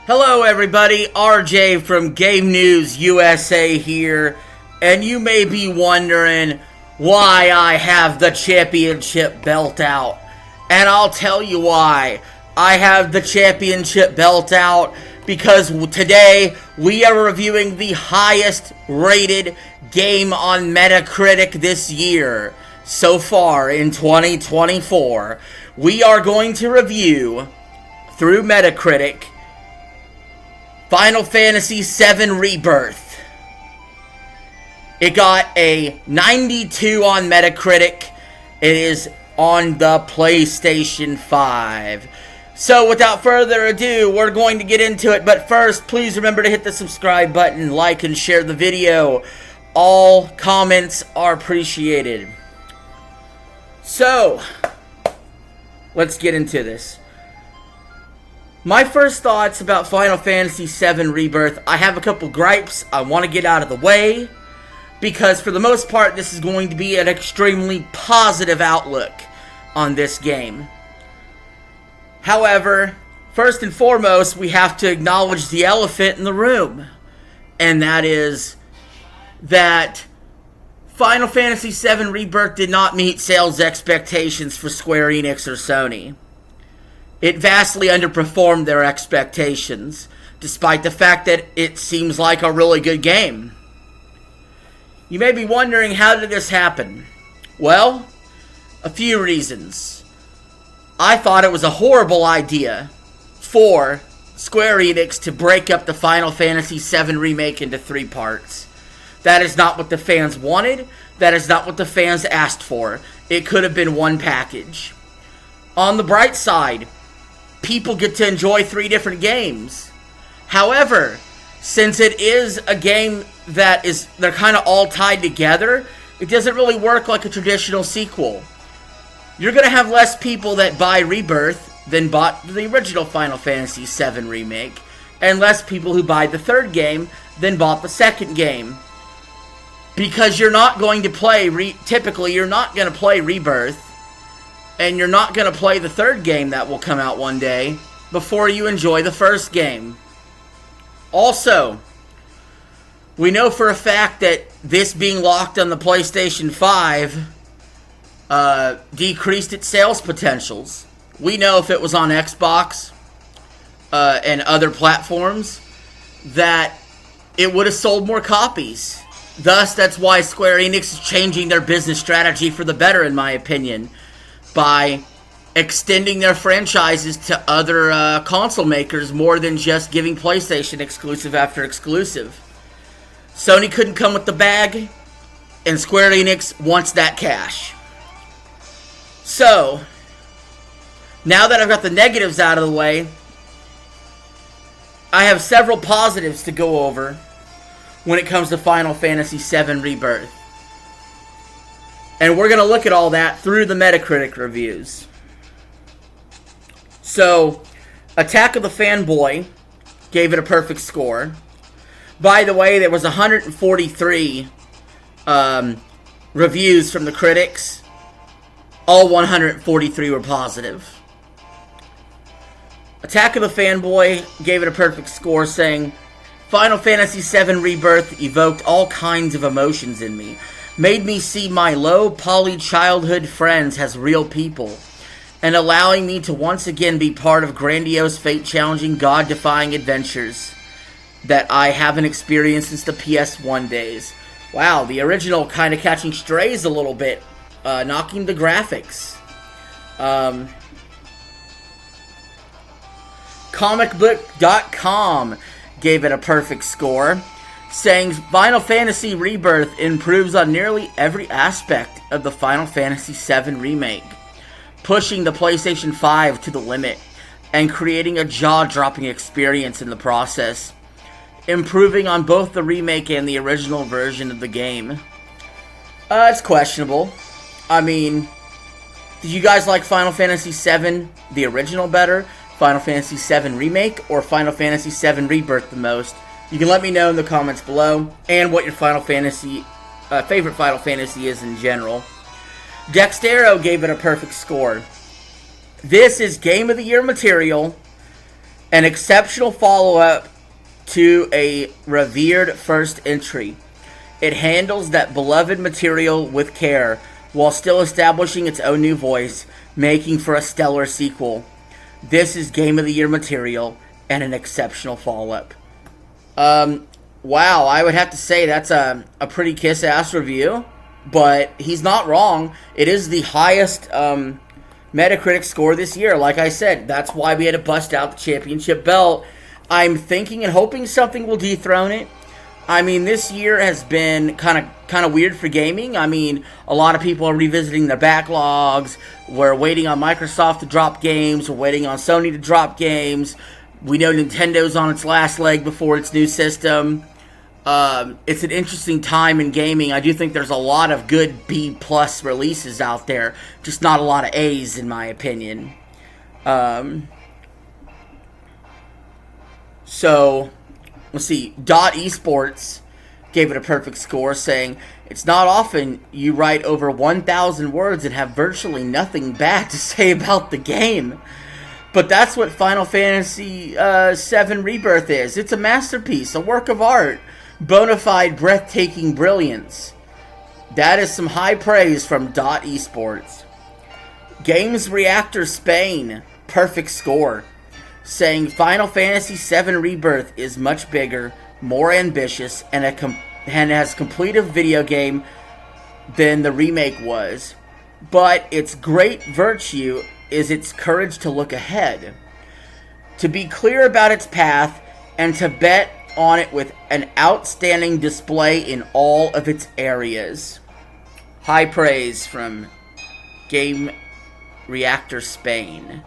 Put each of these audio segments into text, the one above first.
Hello everybody, RJ from Game News USA here, and you may be wondering why I have the championship belt out. And I'll tell you why. I have the championship belt out because today we are reviewing the highest rated game on Metacritic this year. So far in 2024, we are going to review, through Metacritic, Final Fantasy VII Rebirth. It got a 92 on Metacritic. It is on the PlayStation 5. So without further ado, we're going to get into it. But first, please remember to hit the subscribe button, like, and share the video. All comments are appreciated. So, let's get into this. My first thoughts about Final Fantasy VII Rebirth, I have a couple gripes I want to get out of the way, because for the most part this is going to be an extremely positive outlook on this game. However, first and foremost, we have to acknowledge the elephant in the room, and that is that Final Fantasy VII Rebirth did not meet sales expectations for Square Enix or Sony. It vastly underperformed their expectations, despite the fact that it seems like a really good game. You may be wondering, how did this happen? Well, a few reasons. I thought it was a horrible idea for Square Enix to break up the Final Fantasy VII Remake into 3 parts. That is not what the fans wanted. That is not what the fans asked for. It could have been one package. On the bright side, people get to enjoy 3 different games. However, since it is a game that they're kind of all tied together, it doesn't really work like a traditional sequel. You're going to have less people that buy Rebirth than bought the original Final Fantasy VII Remake, and less people who buy the 3rd game than bought the 2nd game. Because you're not going to play, typically you're not going to play Rebirth, and you're not going to play the 3rd game that will come out one day before you enjoy the 1st game. Also, we know for a fact that this being locked on the PlayStation 5 decreased its sales potentials. We know if it was on Xbox and other platforms that it would have sold more copies. Thus, that's why Square Enix is changing their business strategy for the better, in my opinion, by extending their franchises to other console makers more than just giving PlayStation exclusive after exclusive. Sony couldn't come with the bag, and Square Enix wants that cash. So, now that I've got the negatives out of the way, I have several positives to go over when it comes to Final Fantasy VII Rebirth. And we're going to look at all that through the Metacritic reviews. So, Attack of the Fanboy gave it a perfect score. By the way, there was 143 reviews from the critics. All 143 were positive. Attack of the Fanboy gave it a perfect score, saying, Final Fantasy VII Rebirth evoked all kinds of emotions in me. Made me see my low-poly childhood friends as real people, and allowing me to once again be part of grandiose, fate-challenging, God-defying adventures that I haven't experienced since the PS1 days. Wow, the original kind of catching strays a little bit, knocking the graphics. Comicbook.com gave it a perfect score, saying Final Fantasy Rebirth improves on nearly every aspect of the Final Fantasy VII Remake, pushing the PlayStation 5 to the limit and creating a jaw-dropping experience in the process, improving on both the remake and the original version of the game. It's questionable. I mean, did you guys like Final Fantasy VII, the original, better, Final Fantasy VII Remake, or Final Fantasy VII Rebirth the most? You can let me know in the comments below, and what your favorite Final Fantasy is in general. Dextero gave it a perfect score. This is Game of the Year material, An exceptional follow-up to a revered first entry. It handles that beloved material with care, while still establishing its own new voice, making for a stellar sequel. This is Game of the Year material, and an exceptional follow-up. Wow, I would have to say that's a pretty kiss-ass review, but he's not wrong. It is the highest Metacritic score this year. Like I said, that's why we had to bust out the championship belt. I'm thinking and hoping something will dethrone it. I mean, this year has been kind of weird for gaming. I mean, a lot of people are revisiting their backlogs. We're waiting on Microsoft to drop games. We're waiting on Sony to drop games. We know Nintendo's on its last leg before its new system. It's an interesting time in gaming. I do think there's a lot of good B+ releases out there, just not a lot of A's in my opinion. So, let's see. Esports gave it a perfect score, saying, "It's not often you write over 1,000 words and have virtually nothing bad to say about the game. But that's what Final Fantasy VII Rebirth is. It's a masterpiece, a work of art, bona fide, breathtaking brilliance." That is some high praise from Esports. Games Reactor Spain, perfect score, saying Final Fantasy VII Rebirth is much bigger, more ambitious, and has complete a video game than the remake was. But its great virtue is its courage to look ahead, to be clear about its path, and to bet on it with an outstanding display in all of its areas. High praise from Game Reactor Spain.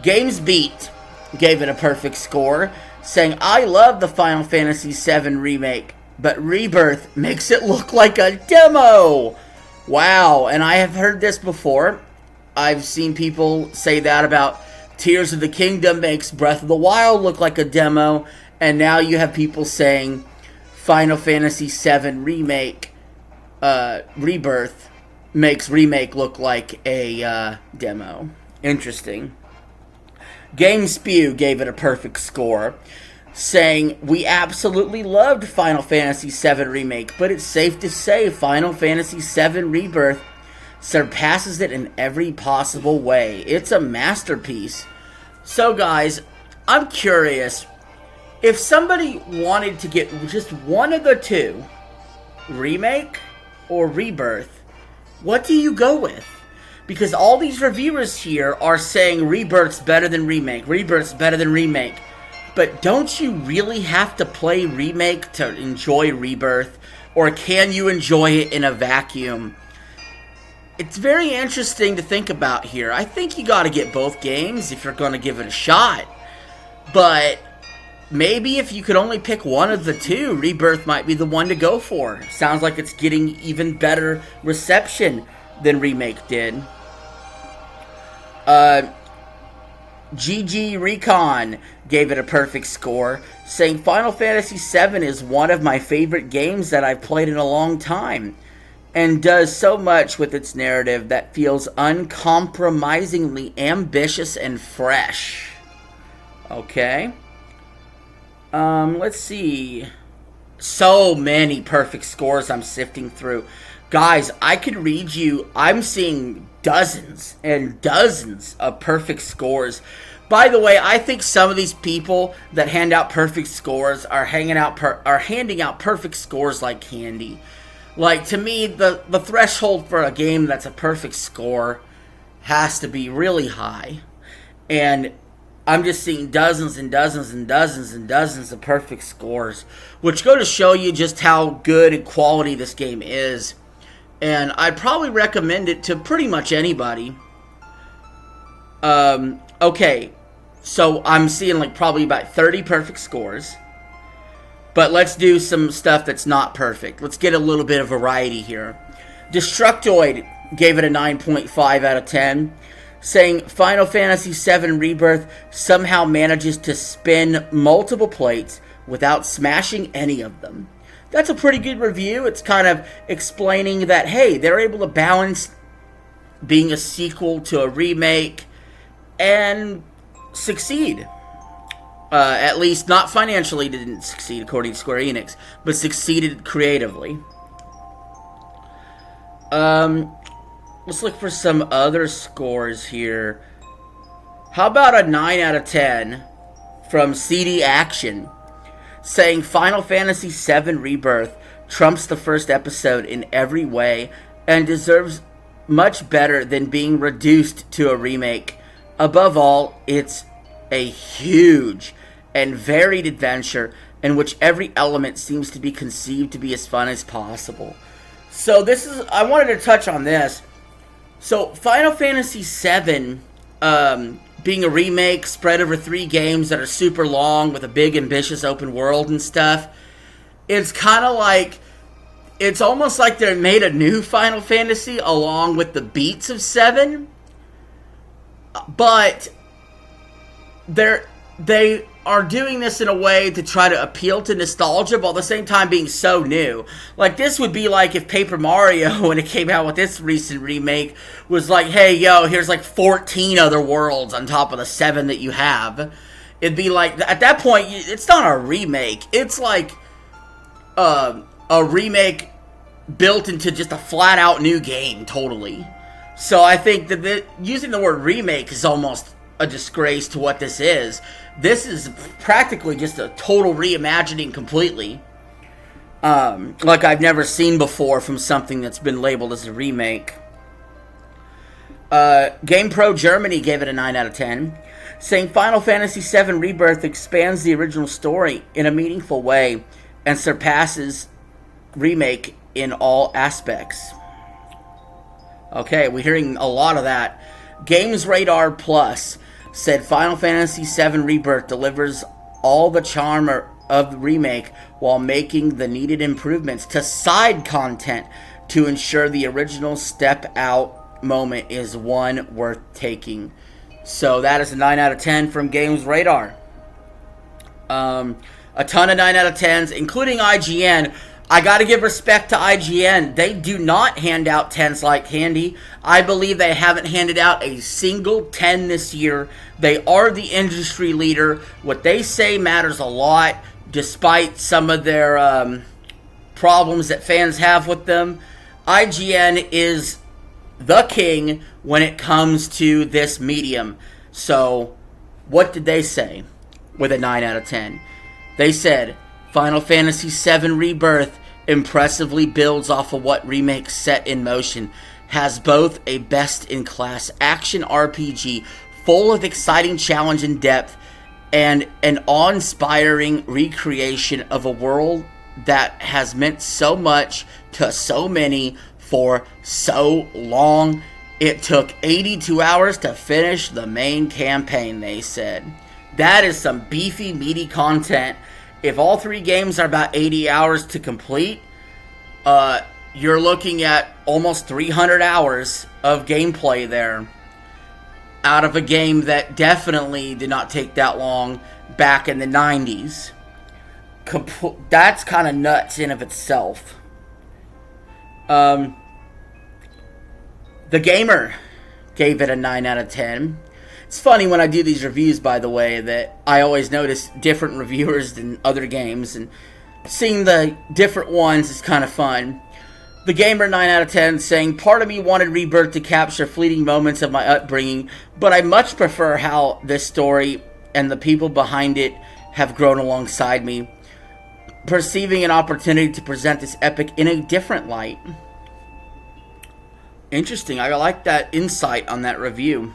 Games Beat gave it a perfect score, saying, "I love the Final Fantasy VII Remake, but Rebirth makes it look like a demo." Wow, and I have heard this before. I've seen people say that about Tears of the Kingdom makes Breath of the Wild look like a demo, and now you have people saying Final Fantasy VII Remake, Rebirth makes Remake look like a demo. Interesting. GameSpew gave it a perfect score, saying, "We absolutely loved Final Fantasy VII Remake, but it's safe to say Final Fantasy VII Rebirth surpasses it in every possible way. It's a masterpiece." So guys, I'm curious, if somebody wanted to get just one of the two, Remake or Rebirth, what do you go with? Because all these reviewers here are saying Rebirth's better than Remake, Rebirth's better than Remake. But don't you really have to play Remake to enjoy Rebirth? Or can you enjoy it in a vacuum? It's very interesting to think about here. I think you gotta get both games if you're gonna give it a shot. But maybe if you could only pick one of the two, Rebirth might be the one to go for. Sounds like it's getting even better reception than Remake did. GG Recon gave it a perfect score, saying Final Fantasy VII is one of my favorite games that I've played in a long time, and does so much with its narrative that feels uncompromisingly ambitious and fresh. Okay. Let's see. So many perfect scores I'm sifting through. Guys, I could read you, I'm seeing dozens and dozens of perfect scores. By the way, I think some of these people that hand out perfect scores are handing out perfect scores like candy. Like, to me, the threshold for a game that's a perfect score has to be really high. And I'm just seeing dozens and dozens and dozens and dozens of perfect scores, which go to show you just how good and quality this game is. And I'd probably recommend it to pretty much anybody. Okay, so I'm seeing like probably about 30 perfect scores. But let's do some stuff that's not perfect. Let's get a little bit of variety here. Destructoid gave it a 9.5 out of 10. Saying Final Fantasy VII Rebirth somehow manages to spin multiple plates without smashing any of them. That's a pretty good review. It's kind of explaining that, hey, they're able to balance being a sequel to a remake and succeed. At least not financially didn't succeed according to Square Enix, but succeeded creatively. Let's look for some other scores here. How about a 9 out of 10 from CD Action, saying Final Fantasy VII Rebirth trumps the first episode in every way and deserves much better than being reduced to a remake. Above all, it's a huge and varied adventure in which every element seems to be conceived to be as fun as possible. So I wanted to touch on this. So Final Fantasy VII, being a remake spread over 3 games that are super long with a big ambitious open world and stuff, it's kind of like, it's almost like they made a new Final Fantasy along with the beats of 7, but they are doing this in a way to try to appeal to nostalgia, but at the same time being so new. Like, this would be like if Paper Mario, when it came out with this recent remake, was like, hey, yo, here's like 14 other worlds on top of the 7 that you have. It'd be like, at that point, it's not a remake. It's like a remake built into just a flat-out new game, totally. So I think that using the word remake is almost a disgrace to what this is. This is practically just a total reimagining completely. Like I've never seen before from something that's been labeled as a remake. GamePro Germany gave it a 9 out of 10, saying Final Fantasy VII Rebirth expands the original story in a meaningful way and surpasses remake in all aspects. Okay, we're hearing a lot of that. Games Radar Plus said Final Fantasy VII Rebirth delivers all the charm of the remake while making the needed improvements to side content to ensure the original step-out moment is one worth taking. So that is a 9 out of 10 from Games Radar. A ton of 9 out of 10s, including IGN. I gotta give respect to IGN. They do not hand out 10s like candy. I believe they haven't handed out a single 10 this year. They are the industry leader. What they say matters a lot, despite some of their problems that fans have with them. IGN is the king when it comes to this medium. So, what did they say with a 9 out of 10? They said, Final Fantasy VII Rebirth impressively builds off of what remake set in motion, has both a best-in-class action RPG full of exciting challenge and depth, and an awe-inspiring recreation of a world that has meant so much to so many for so long. It took 82 hours to finish the main campaign, they said. That is some beefy, meaty content. If all 3 games are about 80 hours to complete, you're looking at almost 300 hours of gameplay there out of a game that definitely did not take that long back in the 90s. That's kind of nuts in of itself. The Gamer gave it a 9 out of 10. It's funny when I do these reviews, by the way, that I always notice different reviewers than other games, and seeing the different ones is kind of fun. The Gamer 9 out of 10 saying, part of me wanted Rebirth to capture fleeting moments of my upbringing, but I much prefer how this story and the people behind it have grown alongside me, perceiving an opportunity to present this epic in a different light. Interesting. I like that insight on that review.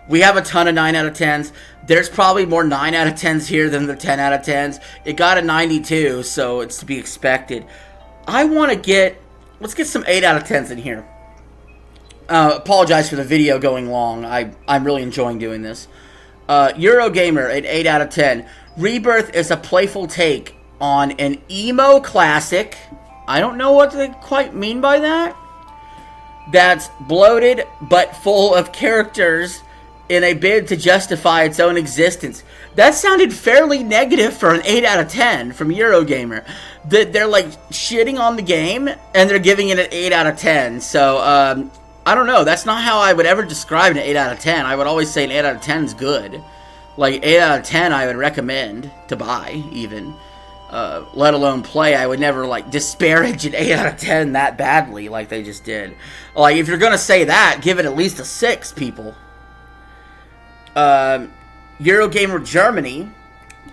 We have a ton of 9 out of 10s. There's probably more 9 out of 10s here than the 10 out of 10s. It got a 92, so it's to be expected. Let's get some 8 out of 10s in here. Apologize for the video going long. I'm really enjoying doing this. Eurogamer, an 8 out of 10. Rebirth is a playful take on an emo classic. I don't know what they quite mean by that. That's bloated but full of characters in a bid to justify its own existence. That sounded fairly negative for an 8 out of 10 from Eurogamer. They're like shitting on the game and they're giving it an 8 out of 10. So, I don't know. That's not how I would ever describe an 8 out of 10. I would always say an 8 out of 10 is good. Like, 8 out of 10 I would recommend to buy, even. Let alone play. I would never, like, disparage an 8 out of 10 that badly like they just did. Like, if you're gonna say that, give it at least a 6, people. Eurogamer Germany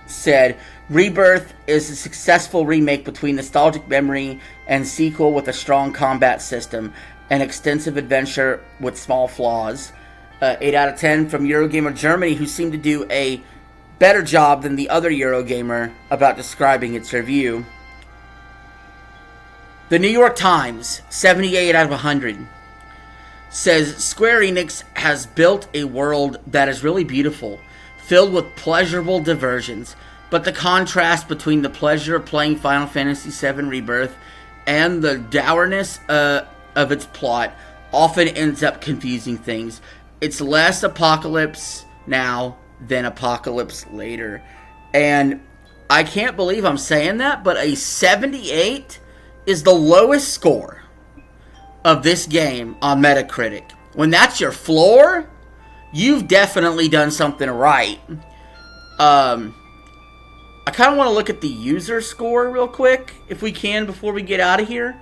said, Rebirth is a successful remake between nostalgic memory and sequel with a strong combat system, an extensive adventure with small flaws. 8 out of 10 from Eurogamer Germany, who seemed to do a better job than the other Eurogamer about describing its review. The New York Times, 78 out of 100, says Square Enix has built a world that is really beautiful, filled with pleasurable diversions, but the contrast between the pleasure of playing Final Fantasy VII Rebirth and the dourness of its plot often ends up confusing things. It's less apocalypse now than apocalypse later. And I can't believe I'm saying that, but a 78 is the lowest score of this game on Metacritic. When that's your floor, you've definitely done something right. I kind of want to look at the user score real quick, if we can, before we get out of here.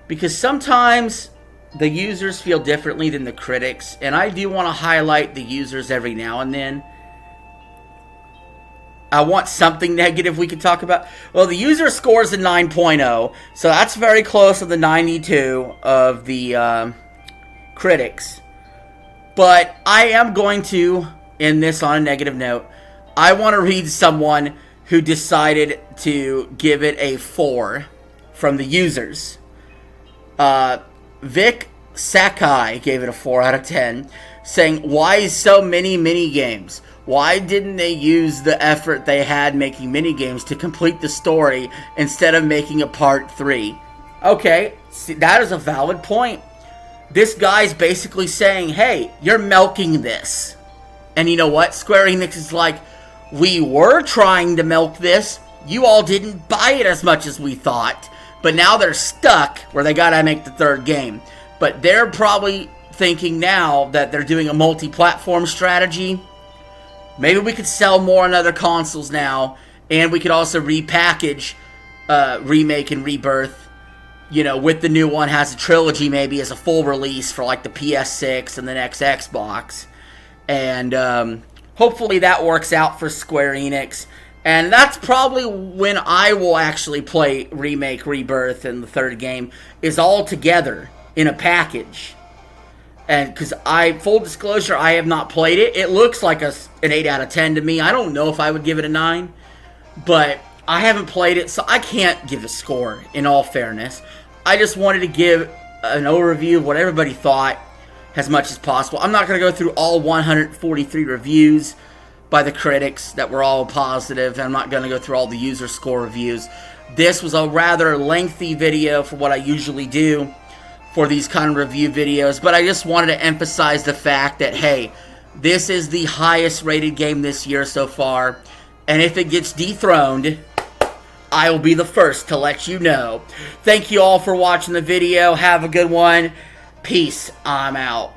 Because sometimes the users feel differently than the critics, and I do want to highlight the users every now and then. I want something negative we can talk about. Well, the user score is a 9.0, so that's very close to the 92 of the critics. But I am going to end this on a negative note. I want to read someone who decided to give it a 4 from the users. Vic Sakai gave it a 4 out of 10, saying, why so many mini-games? Why didn't they use the effort they had making mini-games to complete the story instead of making a part 3? Okay, see, that is a valid point. This guy's basically saying, hey, you're milking this. And you know what? Square Enix is like, we were trying to milk this. You all didn't buy it as much as we thought. But now they're stuck where they gotta make the third game. But they're probably thinking now that they're doing a multi-platform strategy. Maybe we could sell more on other consoles now. And we could also repackage Remake and Rebirth. You know, with the new one, has a trilogy maybe as a full release for like the PS6 and the next Xbox. And hopefully that works out for Square Enix. And that's probably when I will actually play Remake, Rebirth, and the third game, is all together in a package. And because full disclosure, I have not played it. It looks like an 8 out of 10 to me. I don't know if I would give it a 9. But I haven't played it, so I can't give a score, in all fairness. I just wanted to give an overview of what everybody thought as much as possible. I'm not going to go through all 143 reviews by the critics that were all positive. I'm not going to go through all the user score reviews. This was a rather lengthy video for what I usually do for these kind of review videos, but I just wanted to emphasize the fact that, hey, this is the highest rated game this year so far, and if it gets dethroned, I will be the first to let you know. Thank you all for watching the video. Have a good one. Peace. I'm out.